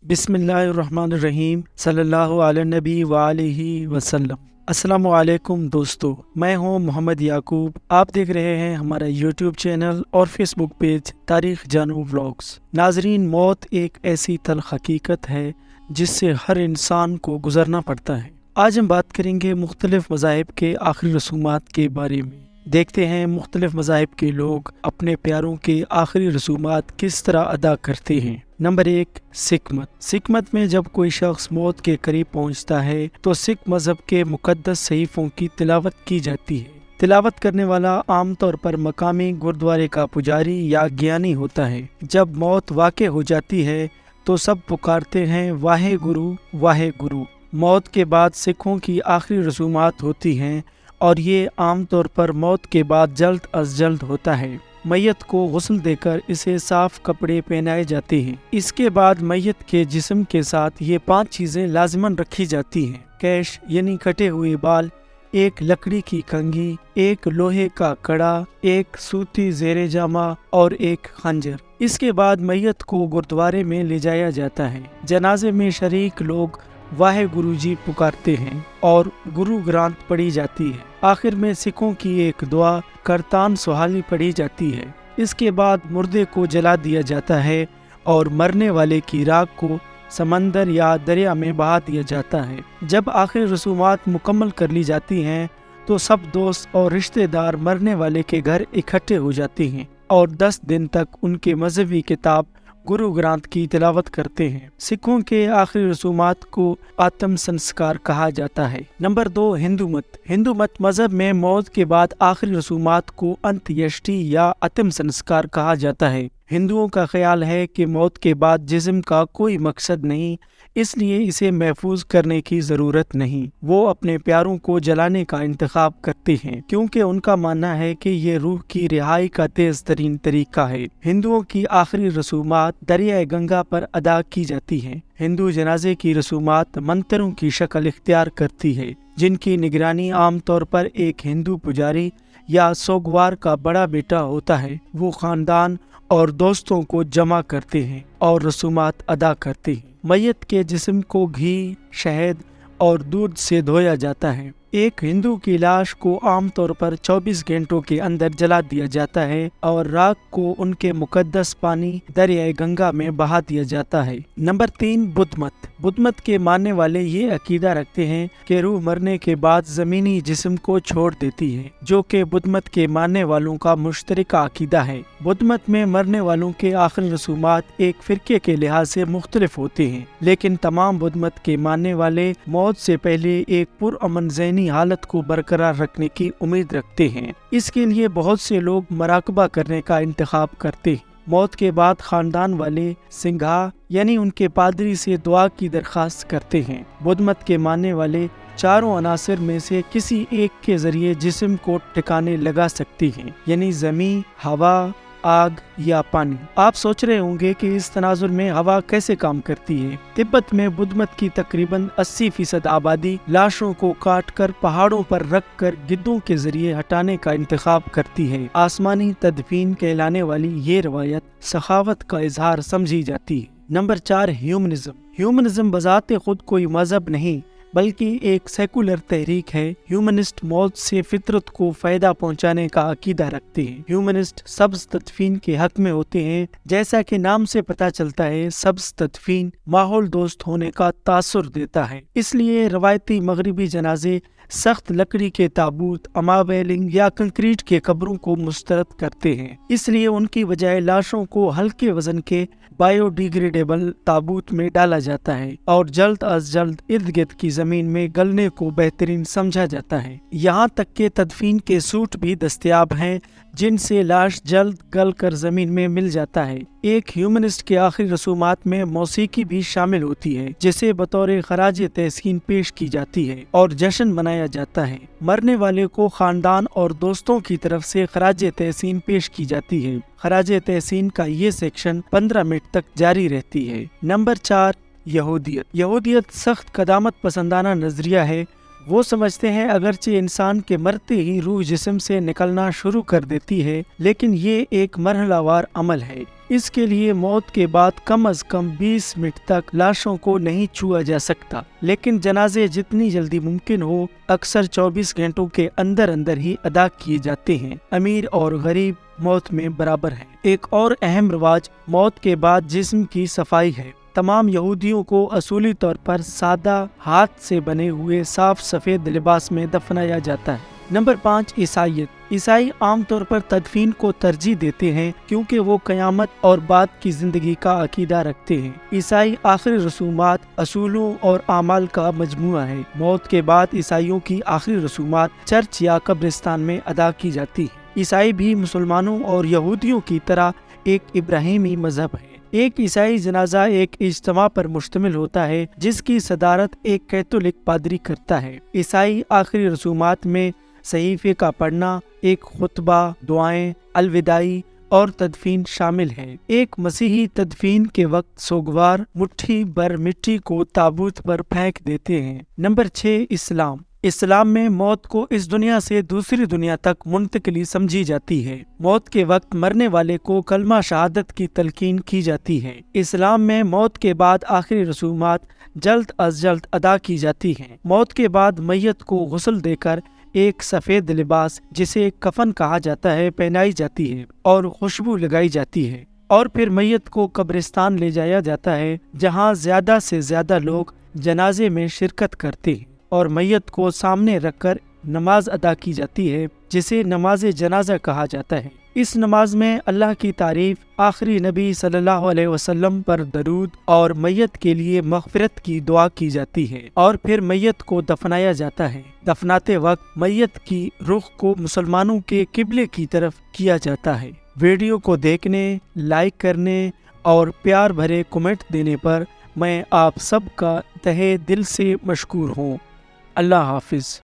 बिस्मिल्लाहिर्रहमानिर्रहीम सल्लल्लाहु अला नबी व आलिहि वसल्लम। अस्सलामु अलैकुम दोस्तों, मैं हूं मोहम्मद याकूब। आप देख रहे हैं हमारा यूट्यूब चैनल और फेसबुक पेज तारीख जानू व्लॉग्स। नाजरीन, मौत एक ऐसी तल्ख हकीकत है जिससे हर इंसान को गुजरना पड़ता है। आज हम बात करेंगे मुख्तलिफ मज़ाहिब के आखिरी रसूमात के बारे में। देखते हैं मुख्तलिफ मज़ाहिब के लोग अपने प्यारों के आखिरी रसूमात किस तरह अदा करते हैं। नंबर 1, सिख मत। सिख मत में जब कोई शख्स मौत के करीब पहुंचता है तो सिख मज़हब के मुक़द्दस सहीफ़ों की तिलावत की जाती है। तिलावत करने वाला आमतौर पर मकामी गुरुद्वारे का पुजारी या ज्ञानी होता है। जब मौत वाक़े हो जाती है तो सब पुकारते हैं वाहे गुरु वाहे गुरु। मौत के बाद सिखों की आखिरी रसूमात होती हैं और ये आमतौर पर मौत के बाद जल्द अज जल्द होता है। मैयत को गुस्ल देकर इसे साफ कपड़े पहनाए जाते हैं। इसके बाद मैयत के जिस्म के साथ ये 5 चीज़ें लाजमन रखी जाती हैं। कैश यानी कटे हुए बाल, एक लकड़ी की कंघी, एक लोहे का कड़ा, एक सूती ज़ेरे जामा और एक खंजर। इसके बाद मैयत को गुरुद्वारे में ले जाया जाता है। जनाजे में शरीक लोग वाहे गुरु जी पुकारते हैं और गुरु ग्रंथ पढ़ी जाती है। आखिर में सिखों की एक दुआ करतान सुहाली पढ़ी जाती है। इसके बाद मुर्दे को जला दिया जाता है और मरने वाले की राख को समंदर या दरिया में बहा दिया जाता है। जब आखिरी रसूमात मुकम्मल कर ली जाती हैं तो सब दोस्त और रिश्तेदार मरने वाले के घर इकट्ठे हो जाते हैं और 10 दिन तक उनके मजहबी किताब गुरु ग्रंथ की तिलावत करते हैं। सिखों के आखिरी रसूमात को आत्म संस्कार कहा जाता है। नंबर 2, हिंदू मत। हिंदू मत मजहब में मौत के बाद आखिरी रसूमात को अंत्येष्टि या आत्म संस्कार कहा जाता है। हिंदुओं का ख्याल है कि मौत के बाद जिस्म का कोई मकसद नहीं, इसलिए इसे महफूज करने की ज़रूरत नहीं। वो अपने प्यारों को जलाने का इंतखाब करते हैं क्योंकि उनका मानना है कि ये रूह की रिहाई का तेज़ तरीन तरीका है। हिंदुओं की आखिरी रसूमात दरियाए गंगा पर अदा की जाती हैं। हिंदू जनाजे की रसूमात मंत्रों की शक्ल इख्तियार करती है, जिनकी निगरानी आमतौर पर एक हिंदू पुजारी या सोगवार का बड़ा बेटा होता है। वो खानदान और दोस्तों को जमा करते हैं और रसूमात अदा करते हैं। मैयत के जिस्म को घी, शहद और दूध से धोया जाता है। एक हिंदू की लाश को आमतौर पर 24 घंटों के अंदर जला दिया जाता है और राख को उनके मुकद्दस पानी दरियाए गंगा में बहा दिया जाता है। नंबर 3, बुद्ध मत। बुद्ध मत के मानने वाले ये अकीदा रखते हैं कि रूह मरने के बाद जमीनी जिस्म को छोड़ देती है, जो कि बुद्ध मत के मानने वालों का मुश्तरका अकीदा है। बुद्ध मत में मरने वालों के आखिरी रसूमात एक फिरके के लिहाज से मुख्तलिफ होते हैं, लेकिन तमाम बुद्ध मत के मानने वाले मौत से पहले एक पुरअमन ज़हनी हालत को बरकरार रखने की उम्मीद रखते हैं। इसके लिए बहुत से लोग मराकबा करने का इंतखाब करते हैं। मौत के बाद खानदान वाले सिंघा यानी उनके पादरी से दुआ की दरखास्त करते हैं। बुद्ध मत के मानने वाले चारों अनासर में से किसी एक के जरिए जिस्म को ठिकाने लगा सकते हैं, यानी ज़मीं, हवा, आग या पानी। आप सोच रहे होंगे कि इस तनाजुर में हवा कैसे काम करती है। तिब्बत में बुद्ध मत की तकरीबन 80% आबादी लाशों को काट कर पहाड़ों पर रख कर गिद्धों के जरिए हटाने का इंतखाब करती है। आसमानी तदफीन कहलाने वाली ये रवायत सखावत का इजहार समझी जाती है। Number 4, humanism. ह्यूमनिज्म बजाते खुद कोई मजहब नहीं बल्कि एक सेकुलर तहरीक है। ह्यूमनिस्ट मौत से फितरत को फायदा पहुंचाने का अकीदा रखते हैं। ह्यूमनिस्ट सब्ज तदफीन के हक में होते हैं। जैसा कि नाम से पता चलता है, सब्ज तदफीन माहौल दोस्त होने का तासुर देता है। इसलिए रवायती मगरिबी जनाजे सख्त लकड़ी के ताबूत, अमाबेलिंग या कंक्रीट के कब्रों को मुस्तरद करते हैं। इसलिए उनकी बजाय लाशों को हल्के वजन के बायोडिग्रेडेबल ताबूत में डाला जाता है और जल्द अज जल्द इर्द गिर्द की जमीन में गलने को बेहतरीन समझा जाता है। यहाँ तक के तदफीन के सूट भी दस्तयाब हैं जिनसे लाश जल्द गल कर जमीन में मिल जाता है। एक ह्यूमनिस्ट के आखिरी रसूमात में मौसीकी भी शामिल होती है, जिसे बतौर खराज तहसीन पेश की जाती है और जश्न मनाया जाता है। मरने वाले को खानदान और दोस्तों की तरफ से खराज तहसीन पेश की जाती है। खराज तहसीन का ये सेक्शन 15 मिनट तक जारी रहती है। नंबर 4, यहूदियत। यहूदियत सख्त कदामत पसंदाना नजरिया है। वो समझते हैं अगरचे इंसान के मरते ही रूह जिस्म से निकलना शुरू कर देती है, लेकिन ये एक मरहलावार अमल है। اس کے لیے موت کے بعد کم از کم 20 منٹ تک لاشوں کو نہیں چھوا جا سکتا، لیکن جنازے جتنی جلدی ممکن ہو اکثر 24 گھنٹوں کے اندر اندر ہی ادا کیے جاتے ہیں۔ امیر اور غریب موت میں برابر ہیں۔ ایک اور اہم رواج موت کے بعد جسم کی صفائی ہے۔ تمام یہودیوں کو اصولی طور پر سادہ ہاتھ سے بنے ہوئے صاف سفید لباس میں دفنایا جاتا ہے۔ نمبر 5، عیسائیت۔ عیسائی عام طور پر تدفین کو ترجیح دیتے ہیں کیونکہ وہ قیامت اور بعد کی زندگی کا عقیدہ رکھتے ہیں۔ عیسائی آخری رسومات اصولوں اور اعمال کا مجموعہ ہے۔ موت کے بعد عیسائیوں کی آخری رسومات چرچ یا قبرستان میں ادا کی جاتی ہیں۔ عیسائی بھی مسلمانوں اور یہودیوں کی طرح ایک ابراہیمی مذہب ہے۔ ایک عیسائی جنازہ ایک اجتماع پر مشتمل ہوتا ہے جس کی صدارت ایک کیتھولک پادری کرتا ہے۔ عیسائی آخری رسومات میں صحیفے کا پڑھنا، ایک خطبہ، دعائیں، الوداعی اور تدفین شامل ہے۔ ایک مسیحی تدفین کے وقت سوگوار مٹھی بھر مٹی کو تابوت پر پھینک دیتے ہیں۔ نمبر 6، اسلام۔ اسلام میں موت کو اس دنیا سے دوسری دنیا تک منتقلی سمجھی جاتی ہے۔ موت کے وقت مرنے والے کو کلمہ شہادت کی تلقین کی جاتی ہے۔ اسلام میں موت کے بعد آخری رسومات جلد از جلد ادا کی جاتی ہیں۔ موت کے بعد میت کو غسل دے کر ایک سفید لباس جسے کفن کہا جاتا ہے پہنائی جاتی ہے اور خوشبو لگائی جاتی ہے، اور پھر میت کو قبرستان لے جایا جاتا ہے جہاں زیادہ سے زیادہ لوگ جنازے میں شرکت کرتے ہیں، اور میت کو سامنے رکھ کر نماز ادا کی جاتی ہے جسے نماز جنازہ کہا جاتا ہے۔ اس نماز میں اللہ کی تعریف، آخری نبی صلی اللہ علیہ وسلم پر درود اور میت کے لیے مغفرت کی دعا کی جاتی ہے، اور پھر میت کو دفنایا جاتا ہے۔ دفناتے وقت میت کی رخ کو مسلمانوں کے قبلے کی طرف کیا جاتا ہے۔ ویڈیو کو دیکھنے، لائک کرنے اور پیار بھرے کمنٹ دینے پر میں آپ سب کا تہہ دل سے مشکور ہوں۔ اللہ حافظ۔